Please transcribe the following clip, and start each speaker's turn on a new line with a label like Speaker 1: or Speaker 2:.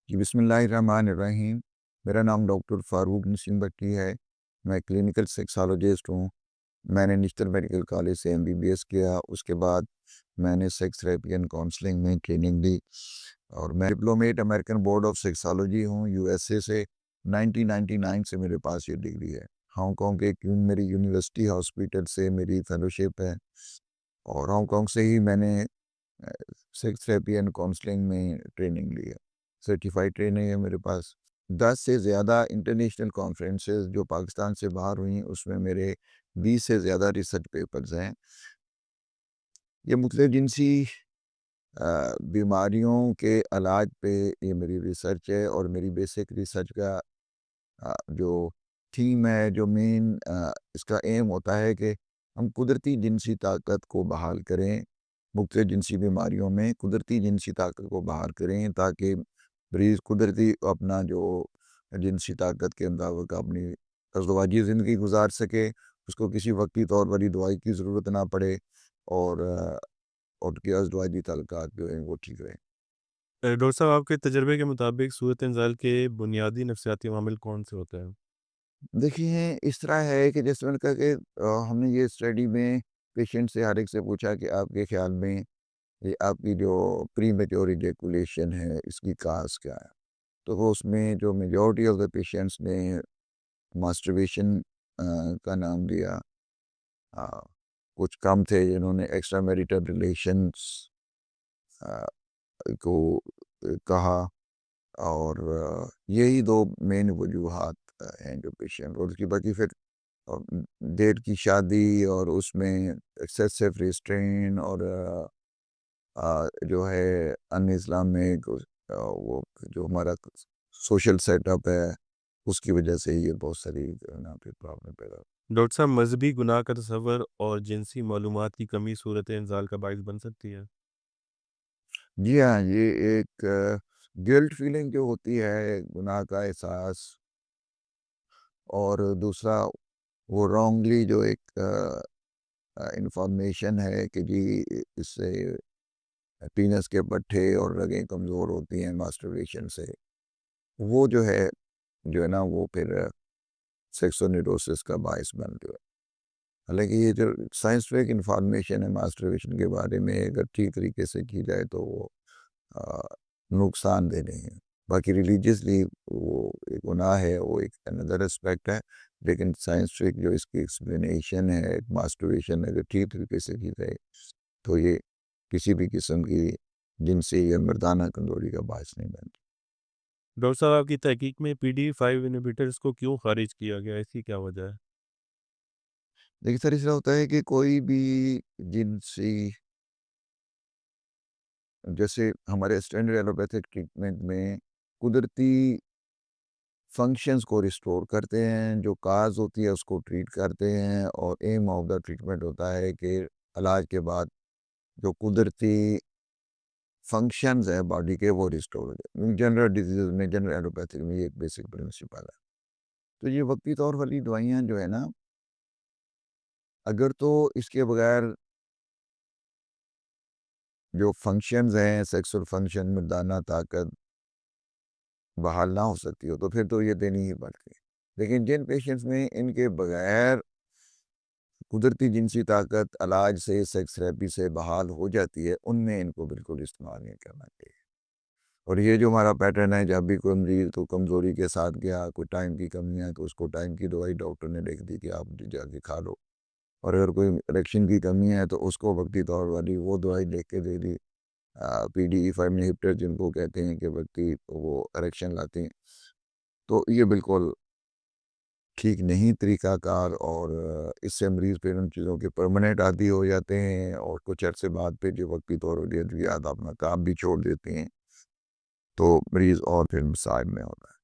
Speaker 1: جی بسم اللہ الرحمن الرحیم۔ میرا نام ڈاکٹر فاروق نسیم بٹی ہے۔ میں کلینکل سیکسالوجسٹ ہوں۔ میں نے نیشنل میڈیکل کالج سے MBBS کیا، اس کے بعد میں نے سیکس تھراپی اینڈ کاؤنسلنگ میں ٹریننگ لی، اور میں ڈپلومیٹ امریکن بورڈ آف سیکسالوجی ہوں USA سے۔ 1999 سے میرے پاس یہ ڈگری ہے۔ ہانگ کانگ کے میری یونیورسٹی ہاسپٹل سے میری فیلوشپ ہے، اور ہانگ کانگ سے ہی میں نے سیکس تھراپی اینڈ کاؤنسلنگ میں ٹریننگ لی ہے۔ سرٹیفائڈ ٹریننگ ہے میرے پاس۔ 10 سے زیادہ انٹرنیشنل کانفرنسز جو پاکستان سے باہر ہوئیں، اس میں میرے 20 سے زیادہ ریسرچ پیپرز ہیں۔ یہ مختلف جنسی بیماریوں کے علاج پہ یہ میری ریسرچ ہے، اور میری بیسک ریسرچ کا جو تھیم ہے، جو مین اس کا ایم ہوتا ہے کہ ہم قدرتی جنسی طاقت کو بحال کریں، مختلف جنسی بیماریوں میں قدرتی جنسی طاقت کو بحال کریں، تاکہ مریض قدرتی اپنا جو جنسی طاقت کے مطابق اپنی ازدواجی زندگی گزار سکے، اس کو کسی وقتی طور پر دوائی کی ضرورت نہ پڑے، اور کے ازدواجی تعلقات جو ہیں وہ ٹھیک رہیں۔
Speaker 2: ڈاکٹر صاحب، آپ کے تجربے کے مطابق صورت انزال کے بنیادی نفسیاتی عوامل کون سے ہوتے ہیں؟
Speaker 1: دیکھیے، اس طرح ہے کہ جیسے میں نے کہا کہ ہم نے یہ اسٹڈی میں پیشنٹ سے ہر ایک سے پوچھا کہ آپ کے خیال میں یہ آپ کی جو پری میچور ایجیکولیشن ہے، اس کی کاز کیا ہے؟ تو وہ اس میں جو میجورٹی آف دا پیشنٹس نے ماسٹربیشن کا نام دیا، کچھ کم تھے جنہوں نے ایکسٹرا میریٹل ریلیشنس کو کہا، اور یہی دو مین وجوہات ہیں جو پیشنٹ، اور اس کی باقی پھر دیر کی شادی، اور اس میں ایکسیسو ریسٹرین، اور جو ہے ان اسلامک وہ جو ہمارا سوشل سیٹ اپ ہے، اس کی وجہ سے یہ بہت ساری پھر پرابلم پیدا ہوتی۔
Speaker 2: ڈاکٹر صاحب، مذہبی گناہ کا تصور اور جنسی معلومات کی کمی صورت انزال کا باعث بن سکتی ہے؟
Speaker 1: جی ہاں، یہ ایک گلٹ فیلنگ جو ہوتی ہے، گناہ کا احساس، اور دوسرا وہ رانگلی جو ایک انفارمیشن ہے کہ جی اس سے پینس کے پٹھے اور رگیں کمزور ہوتی ہیں ماسٹربیشن سے، وہ جو ہے نا وہ پھر سیکسونیڈوسس کا باعث بن گیا۔ حالانکہ یہ جو سائنسفک انفارمیشن ہے ماسٹربیشن کے بارے میں، اگر ٹھیک طریقے سے کی جائے تو وہ نقصان دہ نہیں ہے۔ باقی ریلیجیسلی وہ ایک گناہ ہے، وہ ایک اندر اسپیکٹ ہے، لیکن سائنسفک جو اس کی ایکسپلینیشن ہے ماسٹربیشن اگر ٹھیک طریقے سے کی جائے تو یہ کسی بھی قسم کی جنسی یا مردانہ کمزوری کا باعث نہیں بنتی۔
Speaker 2: ڈاکٹر صاحب، آپ کی تحقیق میں PD5 انہیبیٹرز کو کیوں خارج کیا گیا، اس کی کیا وجہ ہے؟
Speaker 1: دیکھیے سر، اس طرح ہوتا ہے کہ کوئی بھی جنسی، جیسے ہمارے اسٹینڈرڈ ایلوپیتھک ٹریٹمنٹ میں قدرتی فنکشنز کو ریسٹور کرتے ہیں، جو کاز ہوتی ہے اس کو ٹریٹ کرتے ہیں، اور ایم آف دا ٹریٹمنٹ ہوتا ہے کہ علاج کے بعد جو قدرتی فنکشنز ہیں باڈی کے وہ ریسٹور ہو جائے۔ جنرل ڈیزیز میں، جنرل ایلوپیتھک میں یہ ایک بیسک پرنسپل ہے۔ تو یہ وقتی طور والی دوائیاں جو ہے نا، اگر تو اس کے بغیر جو فنکشنز ہیں، سیکسول فنکشن، مردانہ طاقت بحال نہ ہو سکتی ہو تو پھر تو یہ دینی ہی پڑتی ہے۔ لیکن جن پیشنٹس میں ان کے بغیر قدرتی جنسی طاقت علاج سے، سیکس تھراپی سے بحال ہو جاتی ہے، ان میں ان کو بالکل استعمال نہیں کرنا چاہیے۔ اور یہ جو ہمارا پیٹرن ہے، جب بھی کوئی مریض تو کمزوری کے ساتھ گیا، کوئی ٹائم کی کمی ہے تو اس کو ٹائم کی دوائی ڈاکٹر نے لکھ دی کہ آپ جا کے کھا لو، اور اگر کوئی اریکشن کی کمی ہے تو اس کو وقتی طور والی وہ دوائی لکھ کے دے دی، PD5 انہیبیٹر جن کو کہتے ہیں کہ وقتی وہ اریکشن لاتے ہیں، تو یہ بالکل ٹھیک نہیں طریقہ کار، اور اس سے مریض پھر ان چیزوں کے پرماننٹ عادی ہو جاتے ہیں، اور کچھ عرصے بعد پھر جو وقتی طور پر ادویات اپنا کام بھی چھوڑ دیتے ہیں، تو مریض اور پھر مصائب میں ہوتا ہے۔